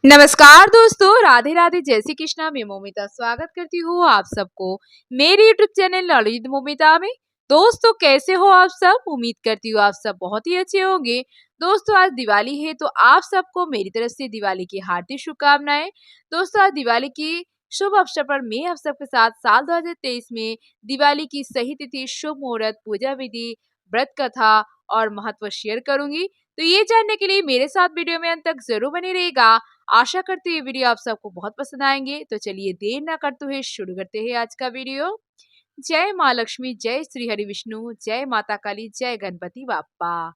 नमस्कार दोस्तों, राधे राधे, जय श्री कृष्णा। मैं मोमिता स्वागत करती हूँ आप सबको मेरे यूट्यूब चैनल नॉलेज मोमिता में। दोस्तों, कैसे हो आप सब? उम्मीद करती हूँ आप सब बहुत ही अच्छे होंगे। दोस्तों, आज दिवाली है तो आप सबको मेरी तरफ से दिवाली की हार्दिक शुभकामनाएं। दोस्तों, आज दिवाली की शुभ अवसर पर मैं आप सबके साथ साल 2023 में दिवाली की सही तिथि, शुभ मुहूर्त, पूजा विधि, व्रत कथा और महत्व शेयर करूंगी। तो ये जानने के लिए मेरे साथ वीडियो में अंत तक जरूर बने रहेगा। आशा करती हूँ ये वीडियो आप सबको बहुत पसंद आएंगे। तो चलिए देर ना करते हुए शुरू करते हैं आज का वीडियो। जय माँ लक्ष्मी, जय श्री हरि विष्णु, जय माता काली, जय गणपति बाप्पा।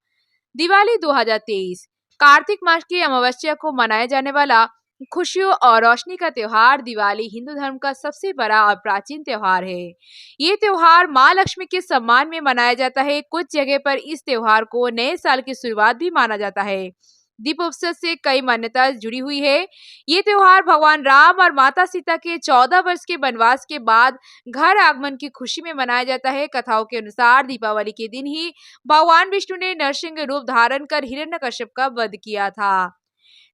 दिवाली 2023 कार्तिक मास की अमावस्या को मनाया जाने वाला खुशियों और रोशनी का त्योहार दिवाली हिंदू धर्म का सबसे बड़ा और प्राचीन त्योहार है। ये त्योहार माँ लक्ष्मी के सम्मान में मनाया जाता है। कुछ जगह पर इस त्योहार को नए साल की शुरुआत भी माना जाता है। दीपोत्सव से कई मान्यता जुड़ी हुई है। ये त्योहार भगवान राम और माता सीता के 14 वर्ष के वनवास के बाद घर आगमन की खुशी में मनाया जाता है। कथाओं के अनुसार दीपावली के दिन ही भगवान विष्णु ने नरसिंह रूप धारण कर हिरण्यकश्यप का वध किया था।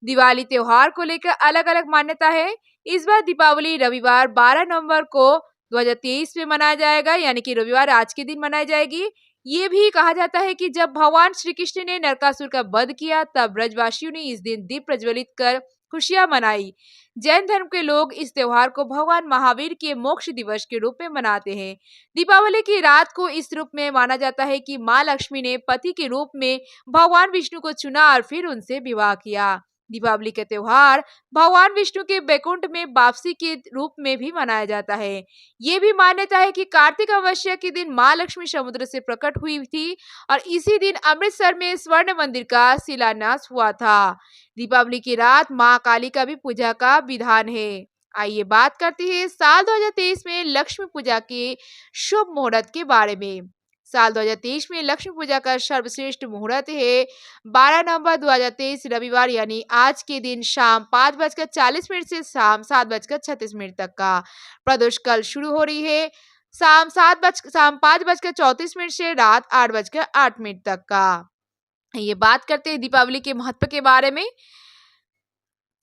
दिवाली त्योहार को लेकर अलग अलग मान्यता है। इस बार दीपावली रविवार 12 नवंबर को 2023 में मनाया जाएगा, यानी कि रविवार आज के दिन मनाई जाएगी। ये भी कहा जाता है कि जब भगवान श्री कृष्ण ने नरकासुर का वध किया तब ब्रजवासियों ने इस दिन दीप प्रज्वलित कर खुशियां मनाई। जैन धर्म के लोग इस त्योहार को भगवान महावीर के मोक्ष दिवस के रूप में मनाते हैं। दीपावली की रात को इस रूप में माना जाता है कि माँ लक्ष्मी ने पति के रूप में भगवान विष्णु को चुना और फिर उनसे विवाह किया। दीपावली का त्योहार भगवान विष्णु के बैकुंठ में वापसी के रूप में भी मनाया जाता है। ये भी मान्यता है कि कार्तिक अमावस्या के दिन माँ लक्ष्मी समुद्र से प्रकट हुई थी और इसी दिन अमृतसर में स्वर्ण मंदिर का शिलान्यास हुआ था। दीपावली की रात माँ काली का भी पूजा का विधान है। आइए बात करते हैं साल 2023 में लक्ष्मी पूजा के शुभ मुहूर्त के बारे में। साल 2023 में लक्ष्मी पूजा का सर्वश्रेष्ठ मुहूर्त है 12 नवंबर 2023 रविवार, यानी आज के दिन शाम 5:40 से शाम 7:36 तक का प्रदोष कल शुरू हो रही है। शाम 5:34 से रात 8:08 तक का। ये बात करते हैं दीपावली के महत्व के बारे में।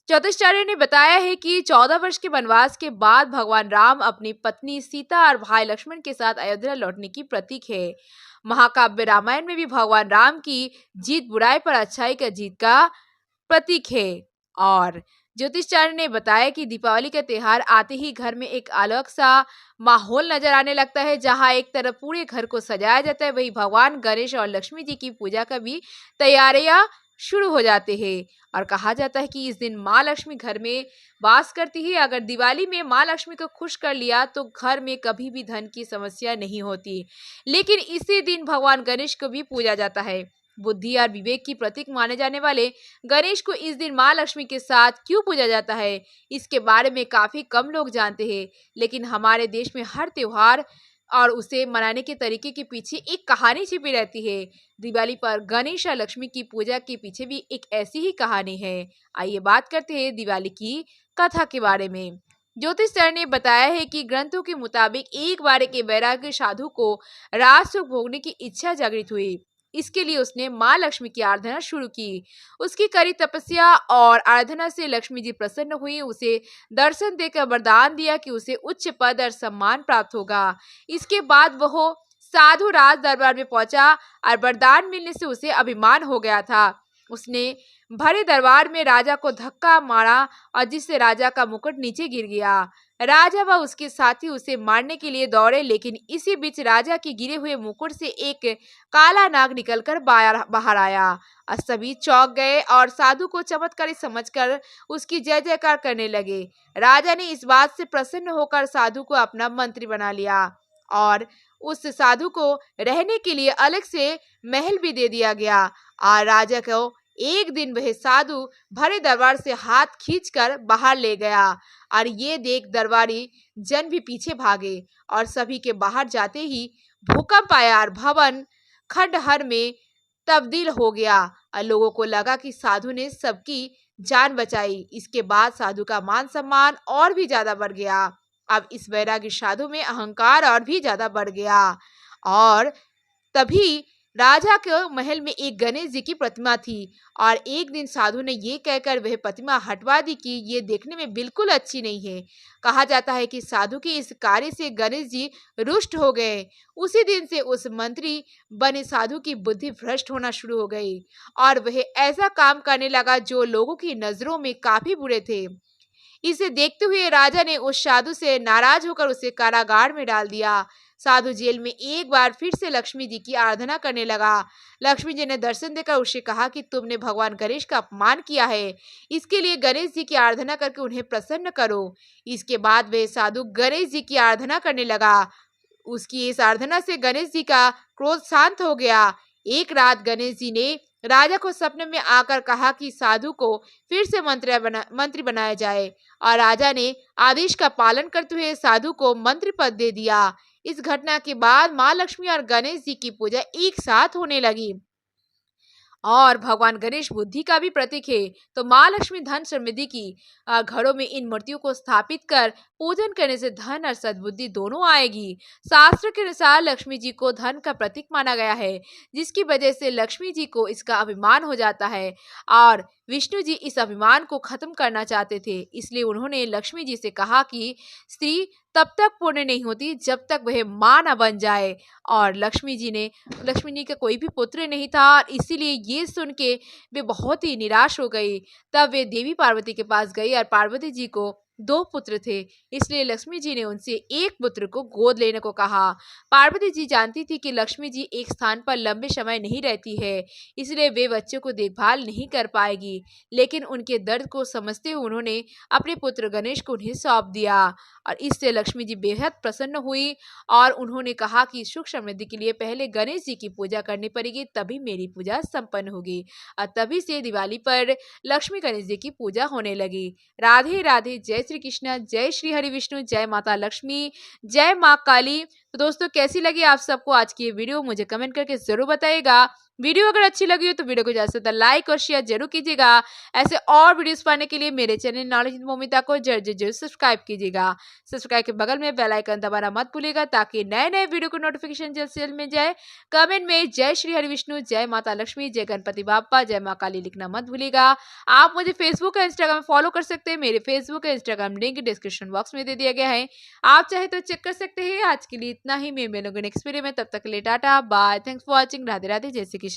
ज्योतिषाचार्य ने बताया है कि 14 वर्ष के वनवास के बाद भगवान राम अपनी पत्नी सीता और भाई लक्ष्मण के साथ अयोध्या लौटने की प्रतीक है। महाकाव्य रामायण में भी भगवान राम की जीत बुराई पर अच्छाई का जीत का प्रतीक है। और ज्योतिषाचार्य ने बताया कि दीपावली का त्योहार आते ही घर में एक अलग सा माहौल नजर आने लगता है। जहां एक तरफ पूरे घर को सजाया जाता है, वहीं भगवान गणेश और लक्ष्मी जी की पूजा का भी तैयारियां शुरू हो जाते हैं। और कहा जाता है कि इस दिन माँ लक्ष्मी घर में वास करती है। अगर दिवाली में माँ लक्ष्मी को खुश कर लिया तो घर में कभी भी धन की समस्या नहीं होती। लेकिन इसी दिन भगवान गणेश को भी पूजा जाता है। बुद्धि और विवेक की प्रतीक माने जाने वाले गणेश को इस दिन माँ लक्ष्मी के साथ क्यों पूजा जाता है, इसके बारे में काफी कम लोग जानते हैं। लेकिन हमारे देश में हर त्योहार और उसे मनाने के तरीके के पीछे एक कहानी छिपी रहती है। दिवाली पर गणेश और लक्ष्मी की पूजा के पीछे भी एक ऐसी ही कहानी है। आइए बात करते हैं दिवाली की कथा के बारे में। ज्योतिष सर ने बताया है कि ग्रंथों के मुताबिक एक बार एक वैराग्य साधु को राज सुख भोगने की इच्छा जागृत हुई। इसके लिए उसने माँ लक्ष्मी की आराधना शुरू की। उसकी कड़ी तपस्या और आराधना से लक्ष्मी जी प्रसन्न हुई। उसे दर्शन देकर वरदान दिया कि उसे उच्च पद और सम्मान प्राप्त होगा। इसके बाद वह साधु राज दरबार में पहुंचा और वरदान मिलने से उसे अभिमान हो गया था। उसने भरे दरबार में राजा को धक्का मारा और जिससे राजा का मुकुट नीचे गिर गया। राजा व उसके साथी उसे मारने के लिए दौड़े, लेकिन इसी बीच राजा के गिरे हुए मुकुट से एक काला नाग निकलकर बाहर आया और सभी चौंक गए और साधु को चमत्कारी समझकर उसकी जय जयकार करने लगे। राजा ने इस बात से प्रसन्न होकर साधु को अपना मंत्री बना लिया और उस साधु को रहने के लिए अलग से महल भी दे दिया गया। और राजा को एक दिन वह साधु भरे दरबार से हाथ खींचकर बाहर ले गया और ये देख दरबारी जन भी पीछे भागे और सभी के बाहर जाते ही भूकंप आया और भवन खंडहर में तब्दील हो गया और लोगों को लगा कि साधु ने सबकी जान बचाई। इसके बाद साधु का मान सम्मान और भी ज्यादा बढ़ गया। अब इस वैरागी साधु में अहंकार और भी ज्यादा बढ़ गया और तभी राजा के महल में एक गणेश जी की प्रतिमा थी और एक दिन साधु ने ये कहकर वह प्रतिमा हटवा दी कि ये देखने में बिल्कुल अच्छी नहीं है। कहा जाता है कि साधु के इस कार्य से गणेश जी रुष्ट हो गए। उसी दिन से उस मंत्री बने साधु की बुद्धि भ्रष्ट होना शुरू हो गई और वह ऐसा काम करने लगा जो लोगों की नजरों में काफी बुरे थे। इसे देखते हुए राजा ने उस साधु से नाराज होकर उसे कारागार में डाल दिया। साधु जेल में एक बार फिर से लक्ष्मी जी की आराधना करने लगा। लक्ष्मी जी ने दर्शन देकर उसे कहा कि तुमने भगवान गणेश का अपमान किया है, इसके लिए गणेश जी की आराधना करके उन्हें प्रसन्न करो। इसके बाद वह साधु गणेश जी की आराधना करने लगा। उसकी इस आराधना से गणेश जी का क्रोध शांत हो गया। एक रात गणेश जी ने राजा को सपने में आकर कहा कि साधु को फिर से मंत्री बनाया जाए और राजा ने आदेश का पालन करते हुए साधु को मंत्री पद दे दिया। इस घटना के बाद माँ लक्ष्मी और गणेश जी की पूजा एक साथ होने लगी और भगवान गणेश बुद्धि का भी प्रतीक है। तो माँ लक्ष्मी धन समृद्धि की घरों में इन मूर्तियों को स्थापित कर पूजन करने से धन और सद्बुद्धि दोनों आएगी। शास्त्र के अनुसार लक्ष्मी जी को धन का प्रतीक माना गया है, जिसकी वजह से लक्ष्मी जी को इसका अभिमान हो जाता है और विष्णु जी इस अभिमान को खत्म करना चाहते थे। इसलिए उन्होंने लक्ष्मी जी से कहा कि स्त्री तब तक पूर्ण नहीं होती जब तक वह माँ न बन जाए और लक्ष्मी जी का कोई भी पुत्र नहीं था और इसीलिए ये सुन के वे बहुत ही निराश हो गई। तब वे देवी पार्वती के पास गई और पार्वती जी को 2 पुत्र थे, इसलिए लक्ष्मी जी ने उनसे एक पुत्र को गोद लेने को कहा। पार्वती जी जानती थी कि लक्ष्मी जी एक स्थान पर लंबे समय नहीं रहती है, इसलिए वे बच्चों को देखभाल नहीं कर पाएगी, लेकिन उनके दर्द को समझते हुए उन्होंने अपने पुत्र गणेश को उन्हें सौंप दिया और इससे लक्ष्मी जी बेहद प्रसन्न हुई और उन्होंने कहा कि सुख समृद्धि के लिए पहले गणेश जी की पूजा करनी पड़ेगी, तभी मेरी पूजा संपन्न होगी। और तभी से दिवाली पर लक्ष्मी गणेश जी की पूजा होने लगी। राधे राधे, जय श्री कृष्ण, जय श्री हरि विष्णु, जय माता लक्ष्मी, जय माँ काली। तो दोस्तों कैसी लगी आप सबको आज की ये वीडियो मुझे कमेंट करके जरूर बताइएगा। वीडियो अगर अच्छी लगी हो तो वीडियो को ज्यादा से ज्यादा लाइक और शेयर जरूर कीजिएगा। ऐसे और वीडियोस पाने के लिए मेरे चैनल नॉलेज विद मोमिता को जरूर सब्सक्राइब कीजिएगा। सब्सक्राइब के बगल में बेल आइकन दबाना मत भूलिएगा ताकि नए नए वीडियो को नोटिफिकेशन जल्द से जल्द मिल जाए। कमेंट में जय श्री हरि विष्णु, जय माता लक्ष्मी, जय गणपति बाप्पा, जय माँ काली लिखना मत भूलिएगा। आप मुझे फेसबुक और इंस्टाग्राम फॉलो कर सकते हैं। मेरे फेसबुक और इंस्टाग्राम लिंक डिस्क्रिप्शन बॉक्स में दे दिया गया है, आप चाहे तो चेक कर सकते हैं। आज के लिए इतना ही, मैं मिलूंगी नेक्स्ट वीडियो में, तब तक के लिए tata bye, thanks for watching, Radhe Radhe, Jai Shri Krishna.